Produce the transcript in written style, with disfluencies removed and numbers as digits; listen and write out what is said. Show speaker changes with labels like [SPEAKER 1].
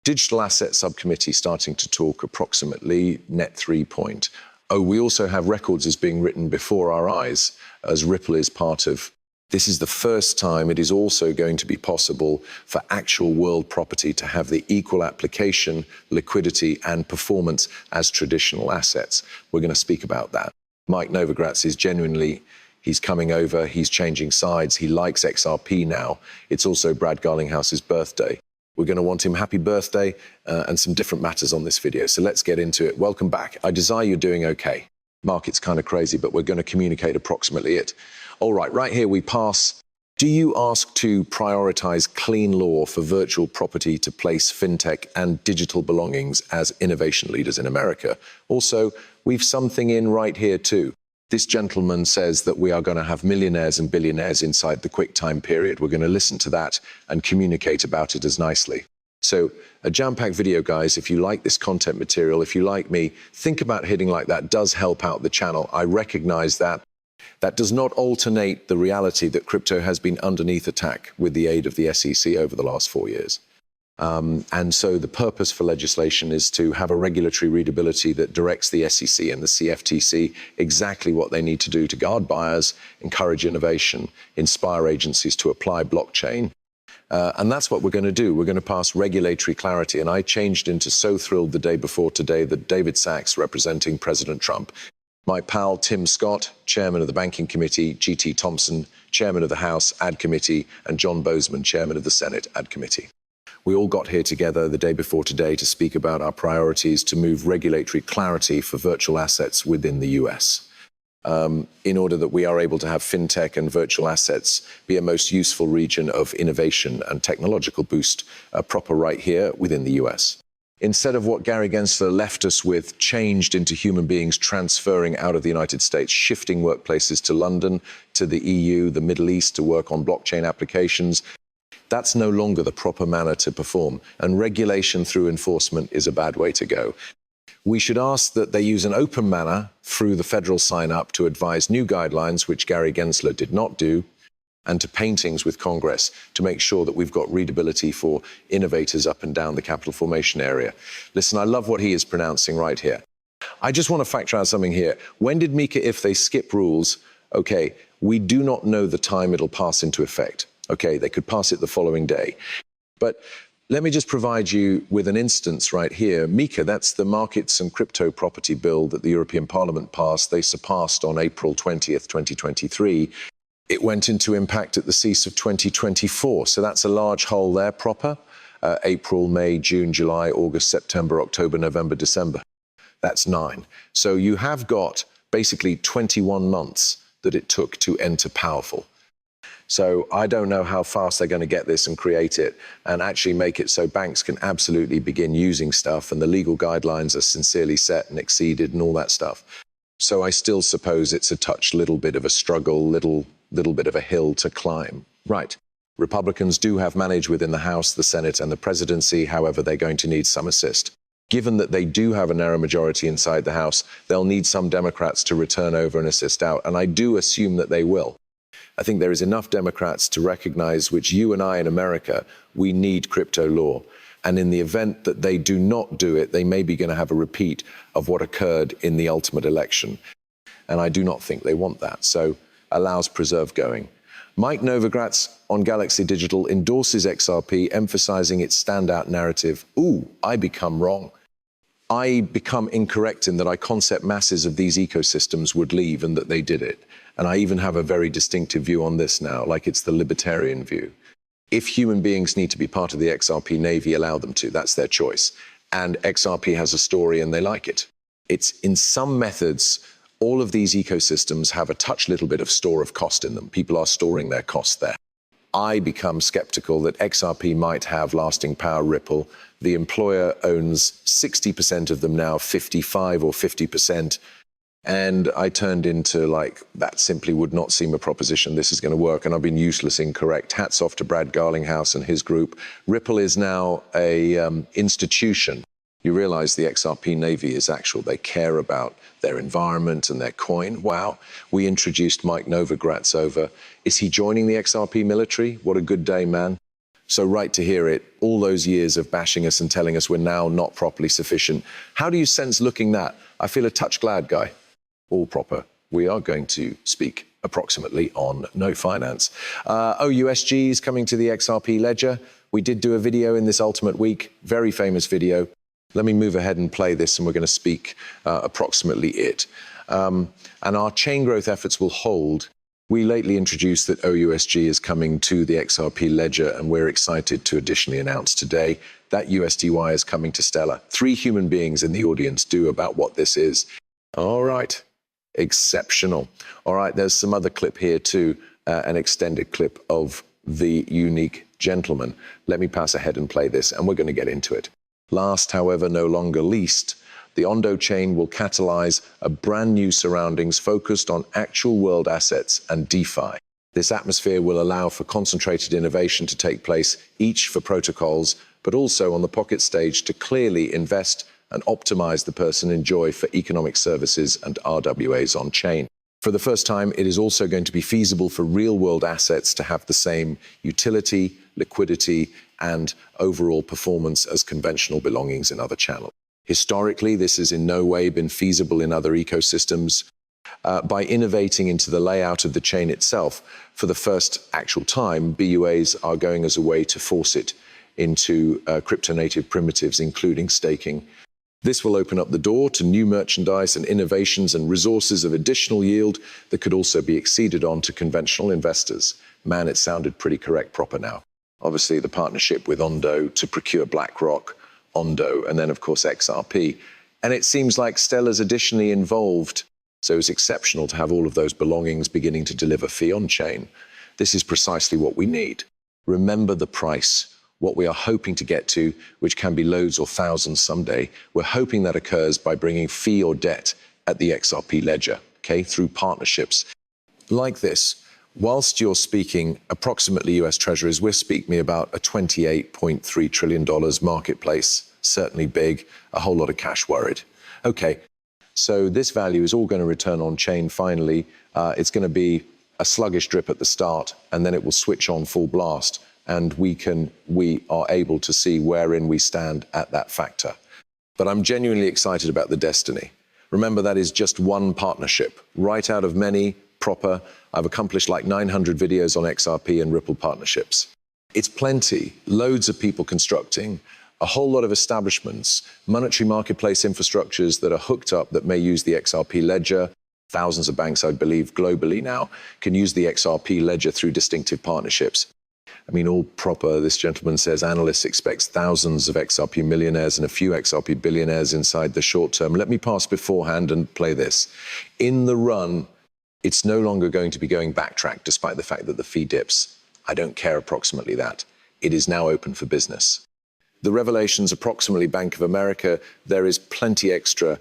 [SPEAKER 1] Digital Asset Subcommittee starting to talk approximately net 3 point. Oh, we also have records as being written before our eyes as Ripple is part of. This is the first time it is also going to be possible for actual world property to have the equal application, liquidity and performance as traditional assets. We're going to speak about that. Mike Novogratz is genuinely, he's coming over, he's changing sides, he likes XRP now. It's also Brad Garlinghouse's birthday. We're going to want him happy birthday and some different matters on this video. So let's get into it. Welcome back. I desire you're doing okay. Market's kind of crazy, but we're going to communicate approximately it. All right here we pass. Do you ask to prioritize clean law for virtual property to place fintech and digital belongings as innovation leaders in America? Also, we've something in right here too. This gentleman says that we are going to have millionaires and billionaires inside the quick time period. We're going to listen to that and communicate about it as nicely. So a jam-packed video, guys. If you like this content material, if you like me, think about hitting like that. Does help out the channel. I recognize that. That does not alternate the reality that crypto has been underneath attack with the aid of the SEC over the last 4 years. And so the purpose for legislation is to have a regulatory readability that directs the SEC and the CFTC exactly what they need to do to guard buyers, encourage innovation, inspire agencies to apply blockchain. And that's what we're going to do. We're going to pass regulatory clarity. And I changed into so thrilled the day before today that David Sachs, representing President Trump, my pal Tim Scott, chairman of the Banking Committee, G.T. Thompson, chairman of the House Ad Committee, and John Bozeman, chairman of the Senate Ad Committee. We all got here together the day before today to speak about our priorities to move regulatory clarity for virtual assets within the US, in order that we are able to have fintech and virtual assets be a most useful region of innovation and technological boost proper right here within the US. Instead of what Gary Gensler left us with, changed into human beings transferring out of the United States, shifting workplaces to London, to the EU, the Middle East to work on blockchain applications, that's no longer the proper manner to perform. And regulation through enforcement is a bad way to go. We should ask that they use an open manner through the federal sign-up to advise new guidelines, which Gary Gensler did not do, and to paintings with Congress to make sure that we've got readability for innovators up and down the capital formation area. Listen, I love what he is pronouncing right here. I just want to factor out something here. When did Mika, if they skip rules, okay, we do not know the time it'll pass into effect. Okay, they could pass it the following day. But let me just provide you with an instance right here. Mika, that's the Markets and Crypto Property Bill that the European Parliament passed. They surpassed on April 20th, 2023. It went into impact at the cease of 2024. So that's a large hole there proper. April, May, June, July, August, September, October, November, December. That's 9. So you have got basically 21 months that it took to enter powerful. So I don't know how fast they're going to get this and create it and actually make it so banks can absolutely begin using stuff and the legal guidelines are sincerely set and exceeded and all that stuff. So I still suppose it's a little bit of a struggle, little bit of a hill to climb. Right. Republicans do have managed within the House, the Senate and the presidency. However, they're going to need some assist. Given that they do have a narrow majority inside the House, they'll need some Democrats to return over and assist out. And I do assume that they will. I think there is enough Democrats to recognize, which you and I in America, we need crypto law. And in the event that they do not do it, they may be going to have a repeat of what occurred in the ultimate election. And I do not think they want that. So allows preserve going. Mike Novogratz on Galaxy Digital endorses XRP, emphasizing its standout narrative. Ooh, I become wrong. I become incorrect in that I concept masses of these ecosystems would leave and that they did it. And I even have a very distinctive view on this now, like it's the libertarian view. If human beings need to be part of the XRP Navy, allow them to. That's their choice. And XRP has a story and they like it. It's in some methods, all of these ecosystems have a little bit of store of cost in them. People are storing their cost there. I become skeptical that XRP might have lasting power. Ripple, the employer owns 60% of them now, 55 or 50%. And I turned into like, that simply would not seem a proposition. This is going to work. And I've been useless, incorrect. Hats off to Brad Garlinghouse and his group. Ripple is now a institution. You realize the XRP Navy is actual. They care about their environment and their coin. Wow. We introduced Mike Novogratz over. Is he joining the XRP military? What a good day, man. So right to hear it, all those years of bashing us and telling us we're now not properly sufficient. How do you sense looking that? I feel a touch glad, Guy. All proper. We are going to speak approximately on no finance. OUSG is coming to the XRP ledger. We did do a video in this Ultimate Week, very famous video. Let me move ahead and play this, and we're going to speak approximately it. And our chain growth efforts will hold. We lately introduced that OUSG is coming to the XRP ledger, and we're excited to additionally announce today that USDY is coming to Stellar. 3 human beings in the audience do about what this is. All right. Exceptional. All right, there's some other clip here too, an extended clip of the unique gentleman. Let me pass ahead and play this, and we're going to get into it. Last, however, no longer least, the Ondo chain will catalyze a brand new surroundings focused on actual world assets and DeFi. This atmosphere will allow for concentrated innovation to take place, each for protocols, but also on the pocket stage to clearly invest and optimize the person enjoy for economic services and RWAs on chain. For the first time, it is also going to be feasible for real-world assets to have the same utility, liquidity, and overall performance as conventional belongings in other channels. Historically, this has in no way been feasible in other ecosystems. By innovating into the layout of the chain itself, for the first actual time, BUAs are going as a way to force it into crypto-native primitives, including staking. This will open up the door to new merchandise and innovations and resources of additional yield that could also be exceeded on to conventional investors. Man, it sounded pretty correct proper now. Obviously, the partnership with Ondo to procure BlackRock, Ondo, and then, of course, XRP. And it seems like Stellar's additionally involved. So it's exceptional to have all of those belongings beginning to deliver fee on chain. This is precisely what we need. Remember the price. What we are hoping to get to, which can be loads or thousands someday, we're hoping that occurs by bringing fee or debt at the XRP ledger, okay, through partnerships. Like this, whilst you're speaking approximately US Treasuries, we're speaking about a $28.3 trillion marketplace, certainly big, a whole lot of cash worried. Okay, so this value is all going to return on chain finally. It's going to be a sluggish drip at the start, and then it will switch on full blast. And we are able to see wherein we stand at that factor. But I'm genuinely excited about the destiny. Remember, that is just one partnership, right out of many proper. I've accomplished like 900 videos on XRP and Ripple partnerships. It's plenty, loads of people constructing, a whole lot of establishments, monetary marketplace infrastructures that are hooked up that may use the XRP ledger. Thousands of banks, I believe, globally now can use the XRP ledger through distinctive partnerships. I mean, all proper, this gentleman says, analysts expect thousands of XRP millionaires and a few XRP billionaires inside the short term. Let me pass beforehand and play this. In the run, it's no longer going to be going backtrack, despite the fact that the fee dips. I don't care approximately that. It is now open for business. The revelations approximately Bank of America, there is plenty extra